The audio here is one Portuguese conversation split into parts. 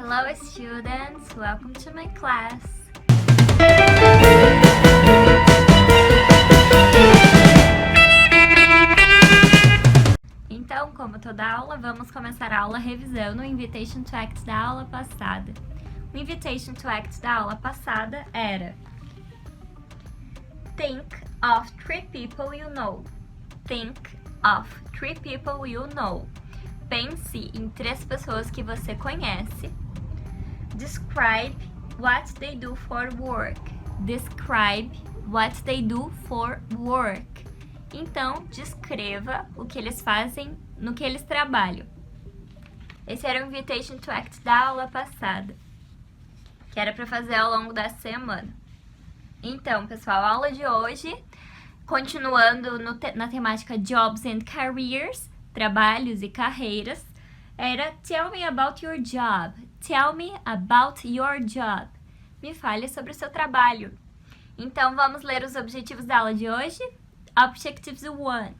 Hello students, welcome to my class. Então, como toda aula, vamos começar a aula revisando o Invitation to Act da aula passada. O Invitation to Act da aula passada era: Think of 3 people you know. Think of 3 people you know. Pense em 3 pessoas que você conhece. Describe what they do for work. Describe what they do for work. Então, descreva o que eles fazem, no que eles trabalham. Esse era o Invitation to Act da aula passada, que era para fazer ao longo da semana. Então, pessoal, a aula de hoje, continuando na temática Jobs and Careers, trabalhos e carreiras, era Tell me about your job. Tell me about your job. Me fale sobre o seu trabalho. Então, vamos ler os objetivos da aula de hoje. Objectives 1.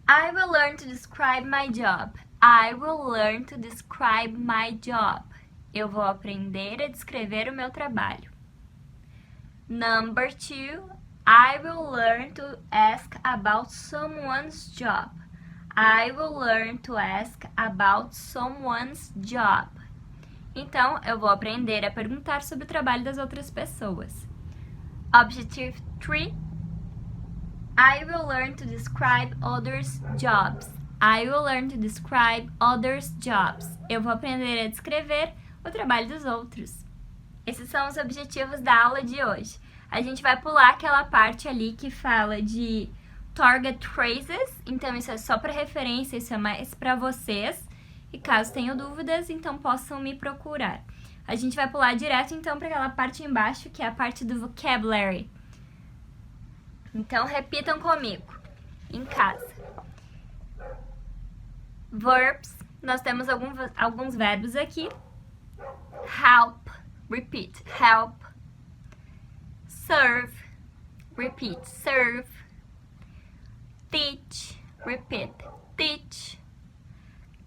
I will learn to describe my job. I will learn to describe my job. Eu vou aprender a descrever o meu trabalho. Number 2. I will learn to ask about someone's job. I will learn to ask about someone's job. Então, eu vou aprender a perguntar sobre o trabalho das outras pessoas. Objective 3. I will learn to describe others' jobs. I will learn to describe others' jobs. Eu vou aprender a descrever o trabalho dos outros. Esses são os objetivos da aula de hoje. A gente vai pular aquela parte ali que fala de target phrases, então isso é só para referência, isso é mais para vocês. E caso tenham dúvidas, então possam me procurar. A gente vai pular direto então para aquela parte embaixo, que é a parte do vocabulary. Então repitam comigo, em casa. Verbs, nós temos alguns verbos aqui. Help, repeat, help. Serve, repeat, serve. Teach, repeat, teach.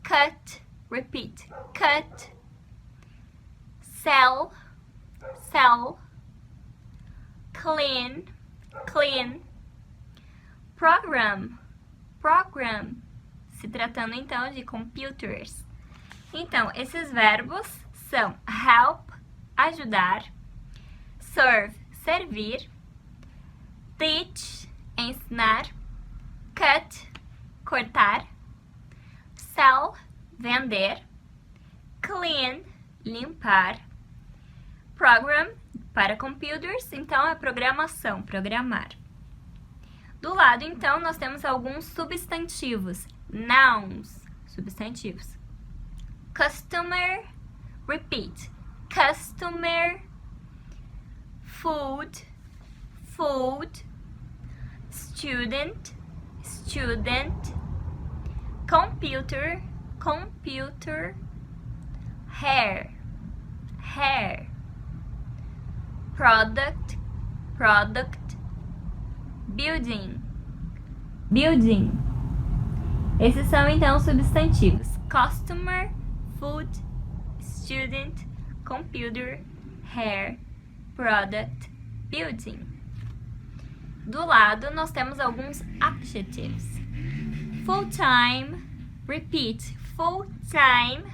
Cut, repeat, cut. Sell, sell. Clean, clean. Program, program. Se tratando então de computers. Então, esses verbos são help, ajudar. Serve, servir. Teach, ensinar. Cut, cortar. Sell, vender. Clean, limpar. Program, para computers, então é programação, programar. Do lado, então, nós temos alguns substantivos. Nouns, substantivos. Customer, repeat. Customer. Food, food. Student, student. Computer, computer. Hair, hair. Product, product. Building, building. Esses são então os substantivos: customer, food, student, computer, hair, product, building. Do lado nós temos alguns adjectives. Full-time, repeat, full-time.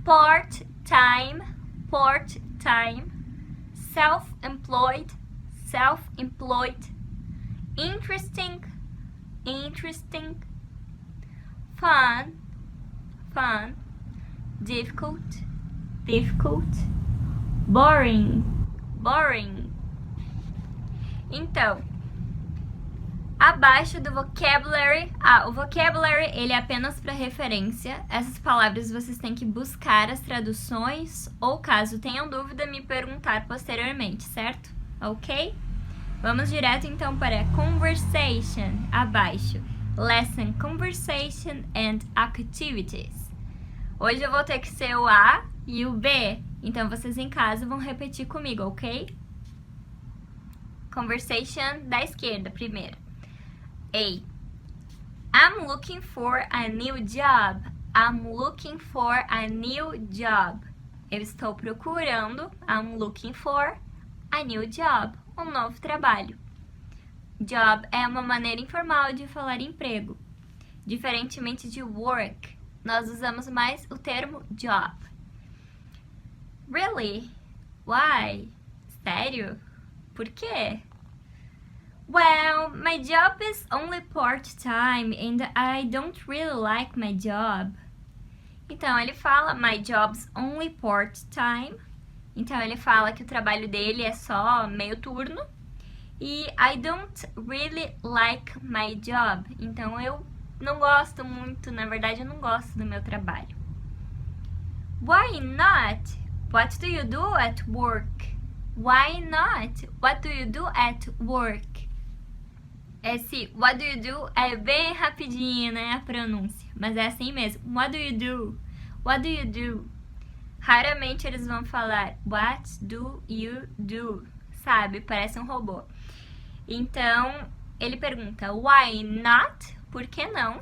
Part-time, part-time. Self-employed, self-employed. Interesting, interesting. Fun, fun. Difficult, difficult. Boring, boring. Então, abaixo do vocabulary, o vocabulary ele é apenas para referência. Essas palavras vocês têm que buscar as traduções ou, caso tenham dúvida, me perguntar posteriormente, certo? Ok? Vamos direto então para conversation, abaixo. Lesson conversation and activities. Hoje eu vou ter que ser o A e o B, então vocês em casa vão repetir comigo, ok? Conversation da esquerda, primeiro. A. I'm looking for a new job. I'm looking for a new job. Eu estou procurando, I'm looking for a new job, um novo trabalho. Job é uma maneira informal de falar emprego. Diferentemente de work, nós usamos mais o termo job. Really? Why? Sério? Por quê? Well, my job is only part-time and I don't really like my job. Então, ele fala, my job's only part-time. Então, ele fala que o trabalho dele é só meio turno. E I don't really like my job. Então, eu não gosto muito, na verdade, eu não gosto do meu trabalho. Why not? What do you do at work? Why not? What do you do at work? Esse what do you do é bem rapidinho, né, a pronúncia. Mas é assim mesmo. What do you do? What do you do? Raramente eles vão falar what do you do? Sabe? Parece um robô. Então, ele pergunta why not? Por que não?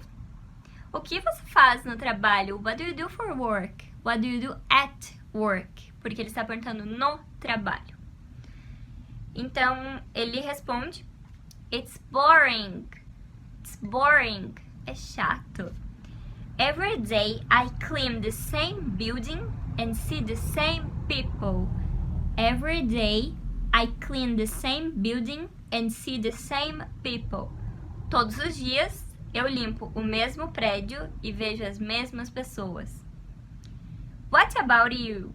O que você faz no trabalho? What do you do for work? What do you do at work? Porque ele está perguntando no trabalho. Então, ele responde it's boring. It's boring. É chato. Every day I clean the same building and see the same people. Every day I clean the same building and see the same people. Todos os dias eu limpo o mesmo prédio e vejo as mesmas pessoas. What about you?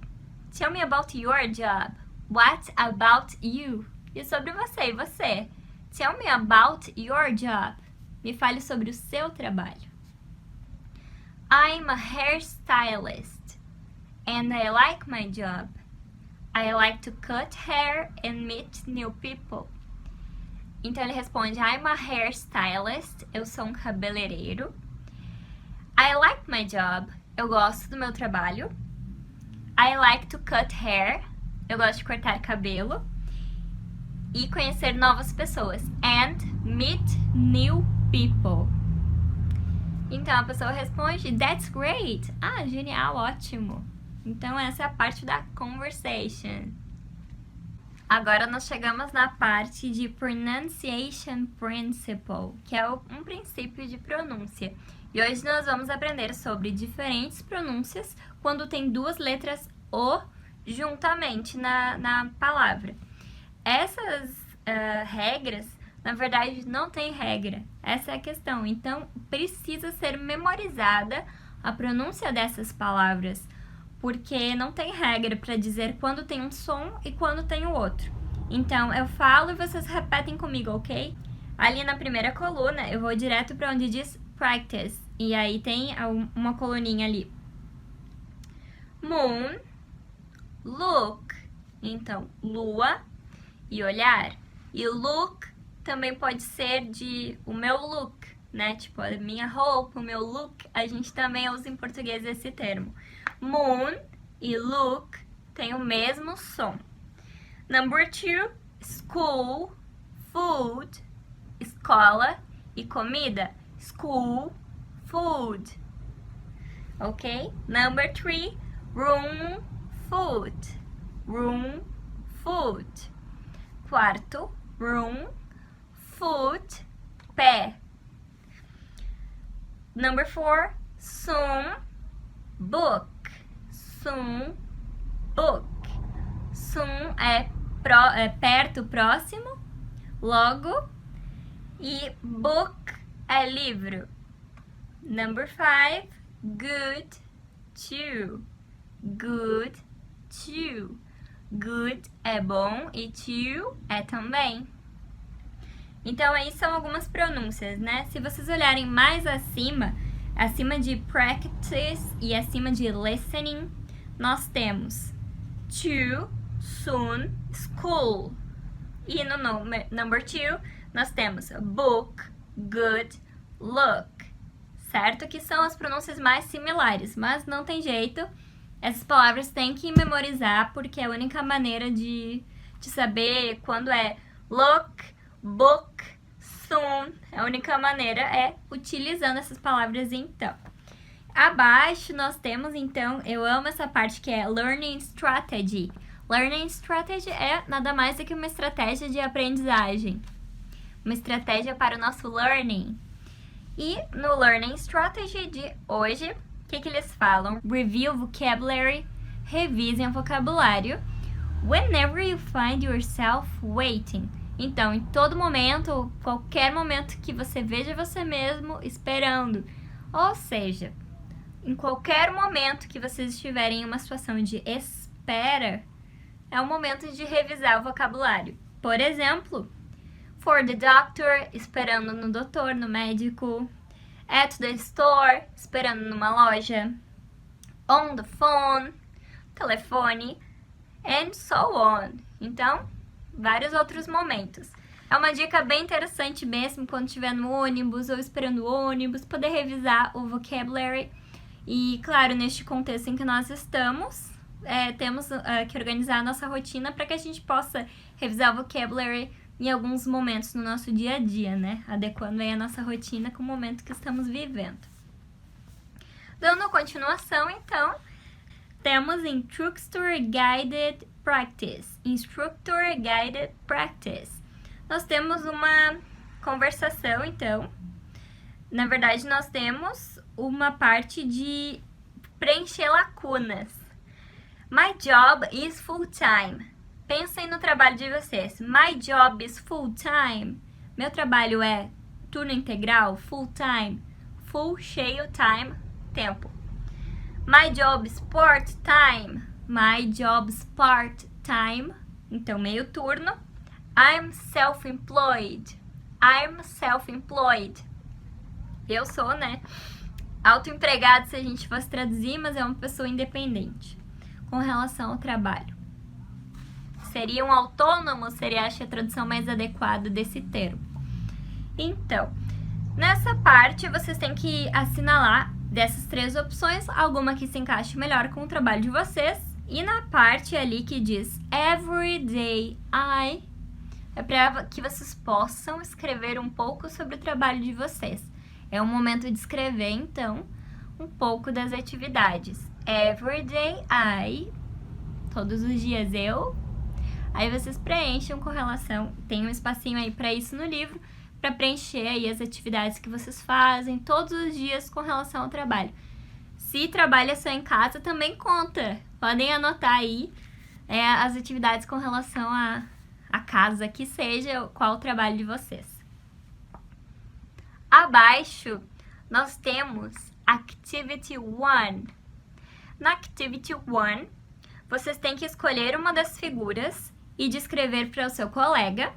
Tell me about your job. What about you? E sobre você, e você? Tell me about your job. Me fale sobre o seu trabalho. I'm a hairstylist and I like my job. I like to cut hair and meet new people. Então ele responde, I'm a hairstylist. Eu sou um cabeleireiro. I like my job. Eu gosto do meu trabalho. I like to cut hair. Eu gosto de cortar cabelo. E conhecer novas pessoas. And meet new people. Então a pessoa responde, that's great. Ah, genial, ótimo. Então essa é a parte da conversation. Agora nós chegamos na parte de pronunciation principle, que é um princípio de pronúncia. E hoje nós vamos aprender sobre diferentes pronúncias quando tem duas letras O juntamente na palavra. Essas regras, na verdade, não tem regra. Essa é a questão. Então, precisa ser memorizada a pronúncia dessas palavras, porque não tem regra para dizer quando tem um som e quando tem o outro. Então, eu falo e vocês repetem comigo, ok? Ali na primeira coluna, eu vou direto para onde diz practice. E aí tem uma coluninha ali. Moon, look. Então, lua e olhar. E look também pode ser de o meu look, né? Tipo, a minha roupa, o meu look. A gente também usa em português esse termo. Moon e look tem o mesmo som. Number 2, school, food, escola e comida. School, food. Ok? Number 3, room, food. Room, food. Quarto, room, foot, pé. Number 4, soon, book. Soon, book. Soon é perto, próximo, logo. E book é livro. Number 5, good, to. Good, to. Good é bom e to é também. Então, aí são algumas pronúncias, né? Se vocês olharem mais acima de practice e acima de listening, nós temos to, soon, school. E no number 2, nós temos book, good, look. Certo? Que são as pronúncias mais similares, mas não tem jeito. Essas palavras tem que memorizar, porque é a única maneira de saber quando é look, book, soon. A única maneira é utilizando essas palavras então. Abaixo nós temos, então, eu amo essa parte que é Learning Strategy. Learning Strategy é nada mais do que uma estratégia de aprendizagem. Uma estratégia para o nosso learning. E no Learning Strategy de hoje, o que eles falam? Review vocabulary, revisem o vocabulário. Whenever you find yourself waiting. Então, em todo momento, qualquer momento que você veja você mesmo esperando. Ou seja, em qualquer momento que vocês estiverem em uma situação de espera, é o momento de revisar o vocabulário. Por exemplo, for the doctor, esperando no doutor, no médico. At the store, esperando numa loja. On the phone, telefone. And so on. Então, vários outros momentos. É uma dica bem interessante mesmo quando estiver no ônibus ou esperando o ônibus, poder revisar o vocabulary. E, claro, neste contexto em que nós estamos, temos que organizar a nossa rotina para que a gente possa revisar o vocabulary em alguns momentos no nosso dia a dia, né? Adequando aí a nossa rotina com o momento que estamos vivendo. Dando continuação, então, temos Instructor Guided Practice. Instructor Guided Practice. Nós temos uma conversação, então. Na verdade, nós temos uma parte de preencher lacunas. My job is full-time. Pensem no trabalho de vocês. My job is full-time. Meu trabalho é turno integral, full-time. Full, cheio, time, tempo. My job is part-time. My job is part-time. Então, meio turno. I'm self-employed. I'm self-employed. Eu sou, né? Autoempregado, se a gente fosse traduzir, mas é uma pessoa independente com relação ao trabalho. Seria um autônomo, seria, acho, a tradução mais adequada desse termo. Então, nessa parte, vocês têm que assinalar dessas três opções, alguma que se encaixe melhor com o trabalho de vocês. E na parte ali que diz Everyday I, é para que vocês possam escrever um pouco sobre o trabalho de vocês. É o momento de escrever, então, um pouco das atividades. Everyday I, todos os dias eu. Aí vocês preenchem com relação, tem um espacinho aí para isso no livro, para preencher aí as atividades que vocês fazem todos os dias com relação ao trabalho. Se trabalha só em casa, também conta. Podem anotar aí as atividades com relação à casa, que seja qual o trabalho de vocês. Abaixo, nós temos Activity 1. Na Activity 1, vocês têm que escolher uma das figuras e descrever para o seu colega,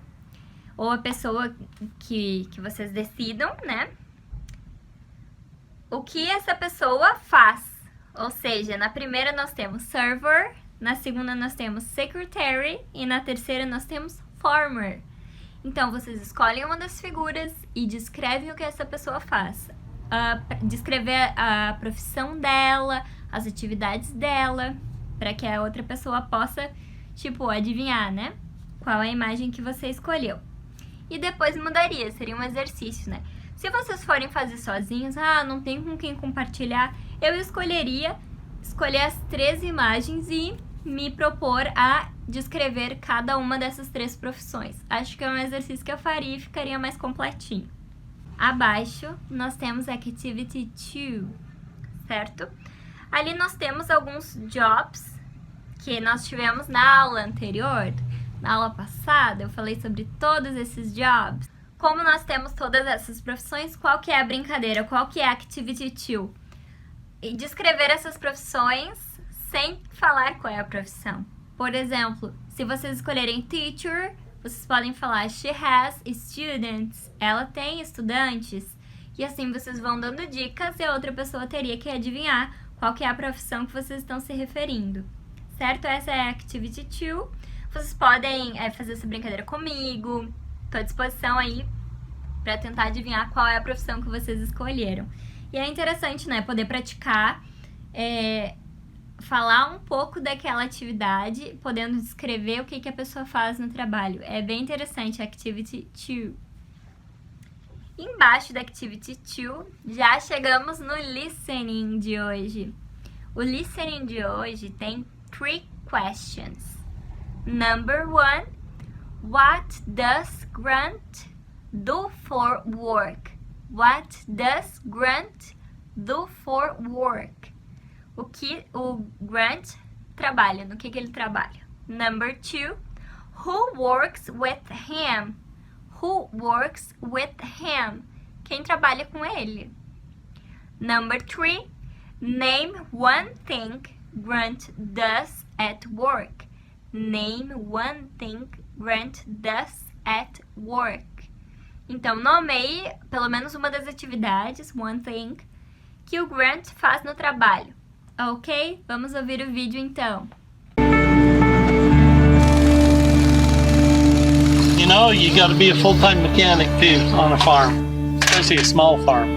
ou a pessoa que vocês decidam, né? O que essa pessoa faz. Ou seja, na primeira nós temos server, na segunda nós temos secretary e na terceira nós temos farmer. Então, vocês escolhem uma das figuras e descrevem o que essa pessoa faz. Descrever a profissão dela, as atividades dela, para que a outra pessoa possa, adivinhar, né? Qual é a imagem que você escolheu. E depois mudaria, seria um exercício, né? Se vocês forem fazer sozinhos, não tem com quem compartilhar, eu escolher as 3 imagens e me propor a descrever cada uma dessas 3 profissões. Acho que é um exercício que eu faria e ficaria mais completinho. Abaixo, nós temos Activity 2, certo? Ali nós temos alguns jobs que nós tivemos na aula anterior. Na aula passada, eu falei sobre todos esses jobs. Como nós temos todas essas profissões, qual que é a brincadeira? Qual que é a Activity 2? E descrever essas profissões sem falar qual é a profissão. Por exemplo, se vocês escolherem teacher, vocês podem falar she has students. Ela tem estudantes. E assim vocês vão dando dicas e a outra pessoa teria que adivinhar qual que é a profissão que vocês estão se referindo. Certo? Essa é a Activity 2. Vocês podem fazer essa brincadeira comigo. Estou à disposição aí para tentar adivinhar qual é a profissão que vocês escolheram. E é interessante, né? Poder praticar, falar um pouco daquela atividade, podendo descrever o que a pessoa faz no trabalho. É bem interessante a Activity 2. Embaixo da Activity 2, já chegamos no Listening de hoje. O Listening de hoje tem 3 questions. Number 1, what does Grant do for work? What does Grant do for work? O que o Grant trabalha? No que ele trabalha? Number 2, who works with him? Who works with him? Quem trabalha com ele? Number 3, name one thing Grant does at work. Name one thing Grant does at work. Então, nomeie pelo menos uma das atividades, one thing, que o Grant faz no trabalho. Ok? Vamos ouvir o vídeo então. You know, you got to be a full-time mechanic too on a farm, especially a small farm.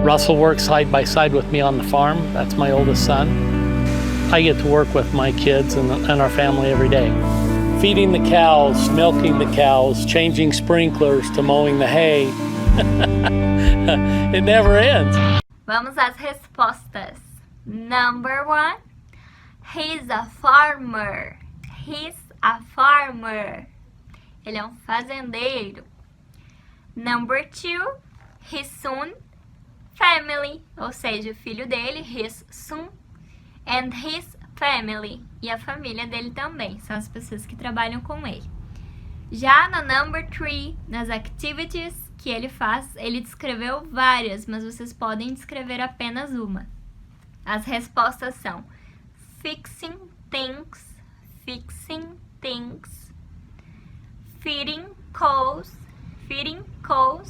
Russell works side by side with me on the farm. That's my oldest son. I get to work with my kids and our family every day. Feeding the cows, milking the cows, changing sprinklers to mowing the hay. It never ends. Vamos às respostas. Number 1, he's a farmer. He's a farmer. Ele é um fazendeiro. Number 2, his son, family, ou seja, o filho dele, his son, and his family, e a família dele também, são as pessoas que trabalham com ele. Já no number 3, nas activities que ele faz, ele descreveu várias, mas vocês podem descrever apenas uma. As respostas são fixing things, feeding cows, milking cows,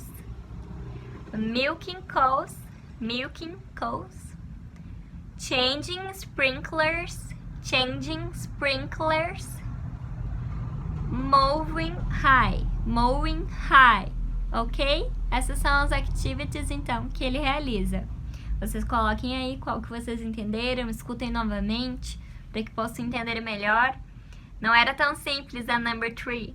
changing sprinklers, mowing high, ok? Essas são as activities, então, que ele realiza. Vocês coloquem aí qual que vocês entenderam, escutem novamente, para que possam entender melhor. Não era tão simples a number 3.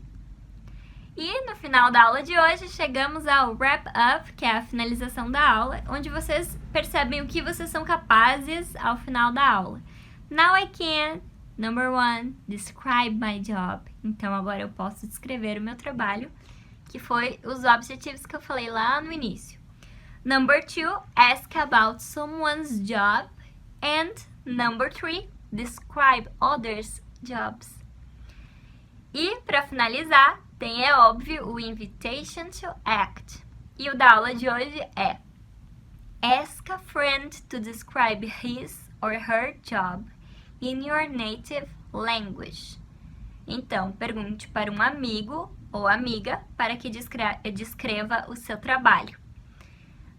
E no final da aula de hoje, chegamos ao wrap up, que é a finalização da aula, onde vocês percebem o que vocês são capazes ao final da aula. Now I can, number 1, describe my job. Então agora eu posso descrever o meu trabalho, que foi os objetivos que eu falei lá no início. Number 2, ask about someone's job. And number 3, describe others' jobs. E para finalizar, tem, é óbvio, o invitation to act. E o da aula de hoje é ask a friend to describe his or her job in your native language. Então, pergunte para um amigo ou amiga para que descreva o seu trabalho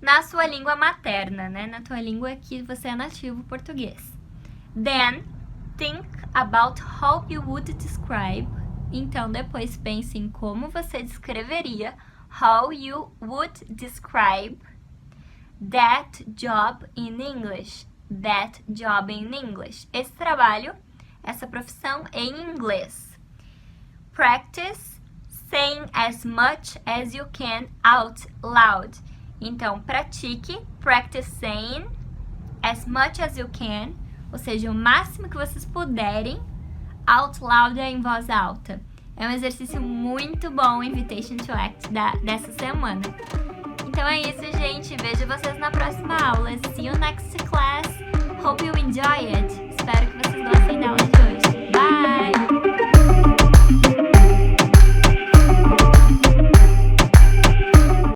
na sua língua materna, né? Na tua língua que você é nativo português. Then, think about how you would describe. Então, depois pense em como você descreveria, how you would describe that job in English. That job in English. Esse trabalho, essa profissão em inglês. Practice saying as much as you can out loud. Então, pratique, practice saying as much as you can, ou seja, o máximo que vocês puderem, out loud é em voz alta. É um exercício muito bom, Invitation to Act, dessa semana. Então é isso, gente. Vejo vocês na próxima aula. See you next class. Hope you enjoy it.